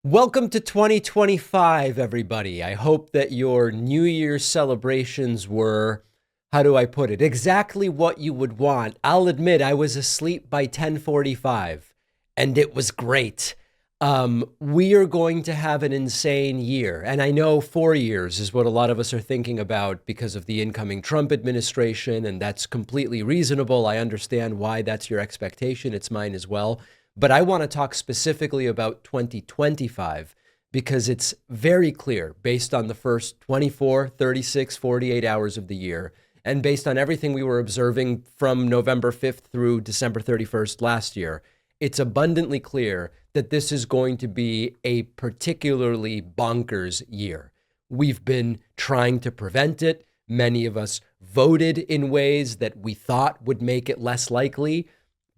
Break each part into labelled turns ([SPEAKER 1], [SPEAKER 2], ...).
[SPEAKER 1] Welcome to 2025, everybody. I hope that your New Year's celebrations were, how do I put it, exactly what you would want. I'll admit I was asleep by 10:45 and it was great. We are going to have an insane year. And I know 4 years is what a lot of us are thinking about because of the incoming Trump administration, and that's completely reasonable. I understand why that's your expectation. It's mine as well. But I want to talk specifically about 2025 because it's very clear based on the first 24, 36, 48 hours of the year, and based on everything we were observing from November 5th through December 31st last year, it's abundantly clear that this is going to be a particularly bonkers year. We've been trying to prevent it. Many of us voted in ways that we thought would make it less likely,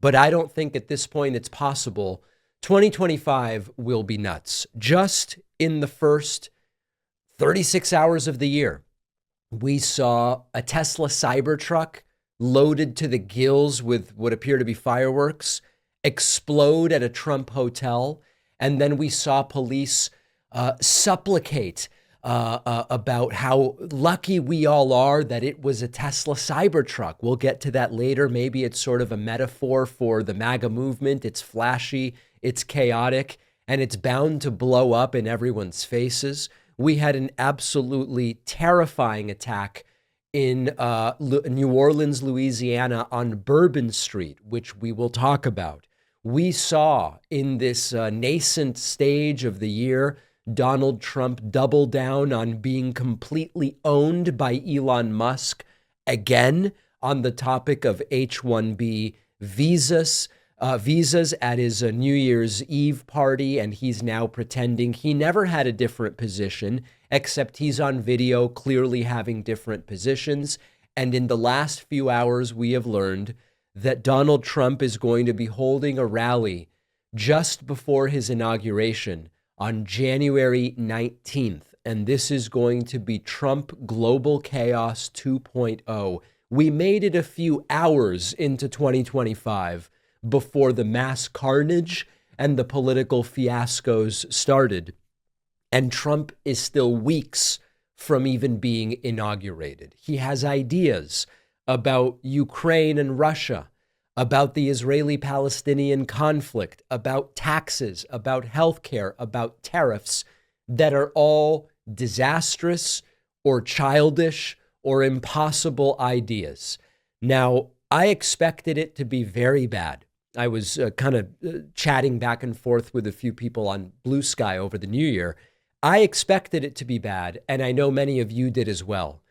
[SPEAKER 1] but I don't think at this point it's possible. 2025 will be nuts. Just in the first 36 hours of the year, we saw a Tesla Cybertruck loaded to the gills with what appear to be fireworks explode at a Trump hotel. And then we saw police supplicate about how lucky we all are that it was a Tesla Cybertruck. We'll get to that later. Maybe it's sort of a metaphor for the MAGA movement. It's flashy, it's chaotic, and it's bound to blow up in everyone's faces. We had an absolutely terrifying attack in New Orleans, Louisiana on Bourbon Street, which we will talk about. We saw in this nascent stage of the year Donald Trump double down on being completely owned by Elon Musk again on the topic of H-1B visas at his New Year's Eve party, and he's now pretending he never had a different position, except he's on video clearly having different positions. And in the last few hours, we have learned that Donald Trump is going to be holding a rally just before his inauguration on January 19th. And this is going to be Trump Global Chaos 2.0. We made it a few hours into 2025 before the mass carnage and the political fiascos started. And Trump is still weeks from even being inaugurated. He has ideas about Ukraine and Russia, about the Israeli-Palestinian conflict, about taxes, about healthcare, about tariffs that are all disastrous or childish or impossible ideas. Now, I expected it to be very bad. I was kind of chatting back and forth with a few people on Blue Sky over the New Year. I expected it to be bad, and I know many of you did as well.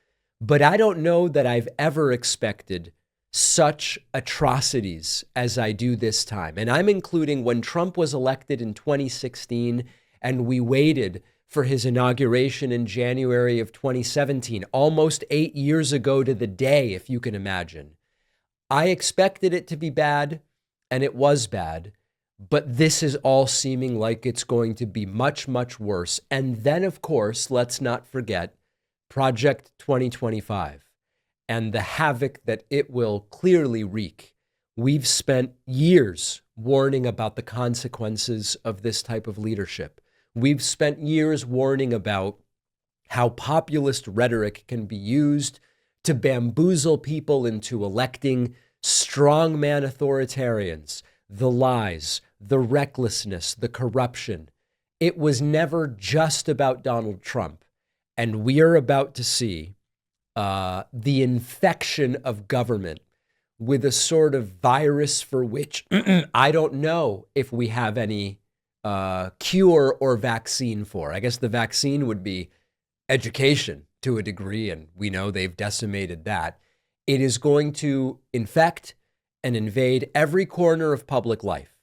[SPEAKER 1] But I don't know that I've ever expected such atrocities as I do this time. And I'm including when Trump was elected in 2016 and we waited for his inauguration in January of 2017, almost 8 years ago to the day, if you can imagine. I expected it to be bad, and it was bad, but this is all seeming like it's going to be much, much worse. And then, of course, let's not forget Project 2025 and the havoc that it will clearly wreak. We've spent years warning about the consequences of this type of leadership. We've spent years warning about how populist rhetoric can be used to bamboozle people into electing strongman authoritarians, the lies, the recklessness, the corruption. It was never just about Donald Trump. And we are about to see the infection of government with a sort of virus for which I don't know if we have any cure or vaccine for. I guess the vaccine would be education to a degree, and we know they've decimated that. It is going to infect and invade every corner of public life.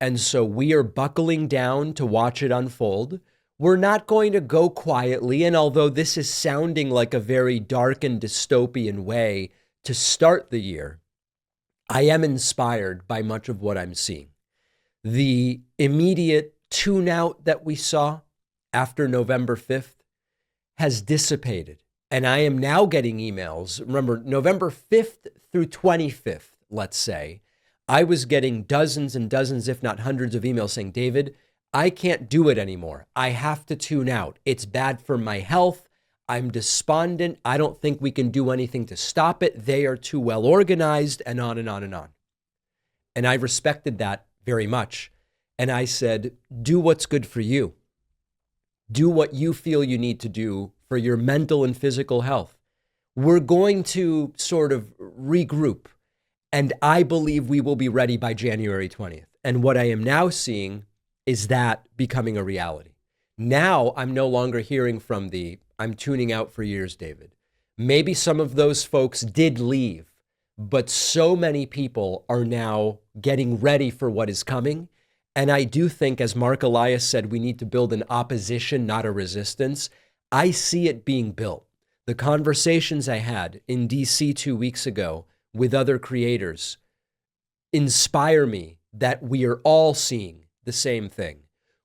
[SPEAKER 1] And so we are buckling down to watch it unfold. We're not going to go quietly. And although this is sounding like a very dark and dystopian way to start the year, I am inspired by much of what I'm seeing. The immediate tune out that we saw after November 5th has dissipated. And I am now getting emails. Remember, November 5th through 25th, let's say, I was getting dozens and dozens, if not hundreds of emails saying, David, I can't do it anymore. I have to tune out. It's bad for my health. I'm despondent. I don't think we can do anything to stop it. They are too well organized, and on and on and on. And I respected that very much. And I said, do what's good for you. Do what you feel you need to do for your mental and physical health. We're going to sort of regroup. And I believe we will be ready by January 20th. And what I am now seeing is that becoming a reality. Now I'm no longer hearing from I'm tuning out for years, David. Maybe some of those folks did leave, but so many people are now getting ready for what is coming. And I do think, as Mark Elias said, we need to build an opposition, not a resistance. I see it being built. The conversations I had in DC 2 weeks ago with other creators inspire me that we are all seeing the same thing.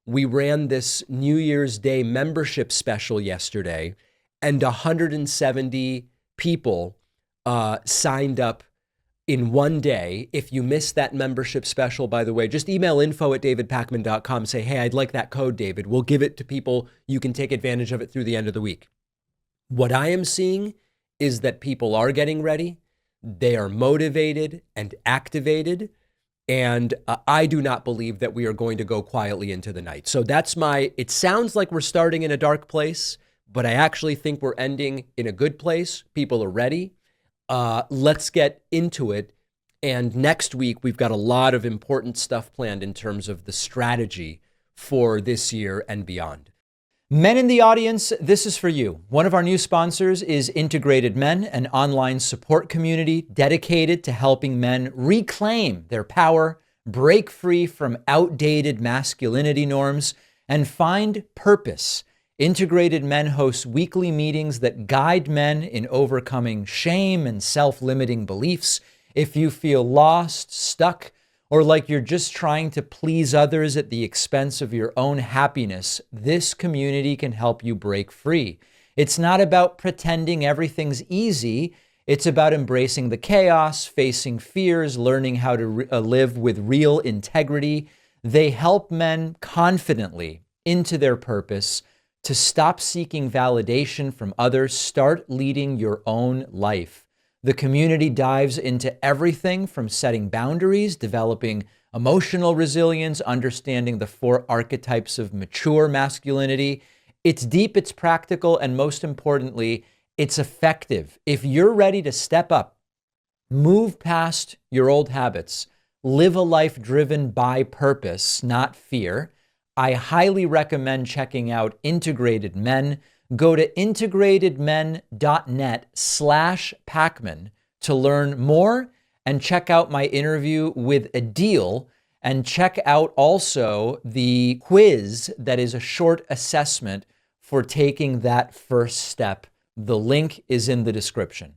[SPEAKER 1] We ran this New Year's Day membership special yesterday, and 170 people signed up in one day. If you missed that membership special, by the way, just email info@davidpakman.com. Say, hey, I'd like that code, David. We'll give it to people. You can take advantage of it through the end of the week. What I am seeing is that people are getting ready. They are motivated and activated. And I do not believe that we are going to go quietly into the night. So it sounds like we're starting in a dark place, but I actually think we're ending in a good place. People are ready. Let's get into it. And next week, we've got a lot of important stuff planned in terms of the strategy for this year and beyond. Men in the audience, this is for you. One of our new sponsors is Integrated Men, an online support community dedicated to helping men reclaim their power, break free from outdated masculinity norms, and find purpose. Integrated Men hosts weekly meetings that guide men in overcoming shame and self-limiting beliefs. If you feel lost, stuck, or like you're just trying to please others at the expense of your own happiness, this community can help you break free. It's not about pretending everything's easy. It's about embracing the chaos, facing fears, learning how to live with real integrity. They help men confidently into their purpose, to stop seeking validation from others, start leading your own life. The community dives into everything from setting boundaries, developing emotional resilience, understanding the 4 archetypes of mature masculinity. It's deep, it's practical, and most importantly, it's effective. If you're ready to step up, move past your old habits, live a life driven by purpose, not fear, I highly recommend checking out Integrated Men. Go to integratedmen.net/Pakman to learn more and check out my interview with Adil, and check out also the quiz that is a short assessment for taking that first step. The link is in the description.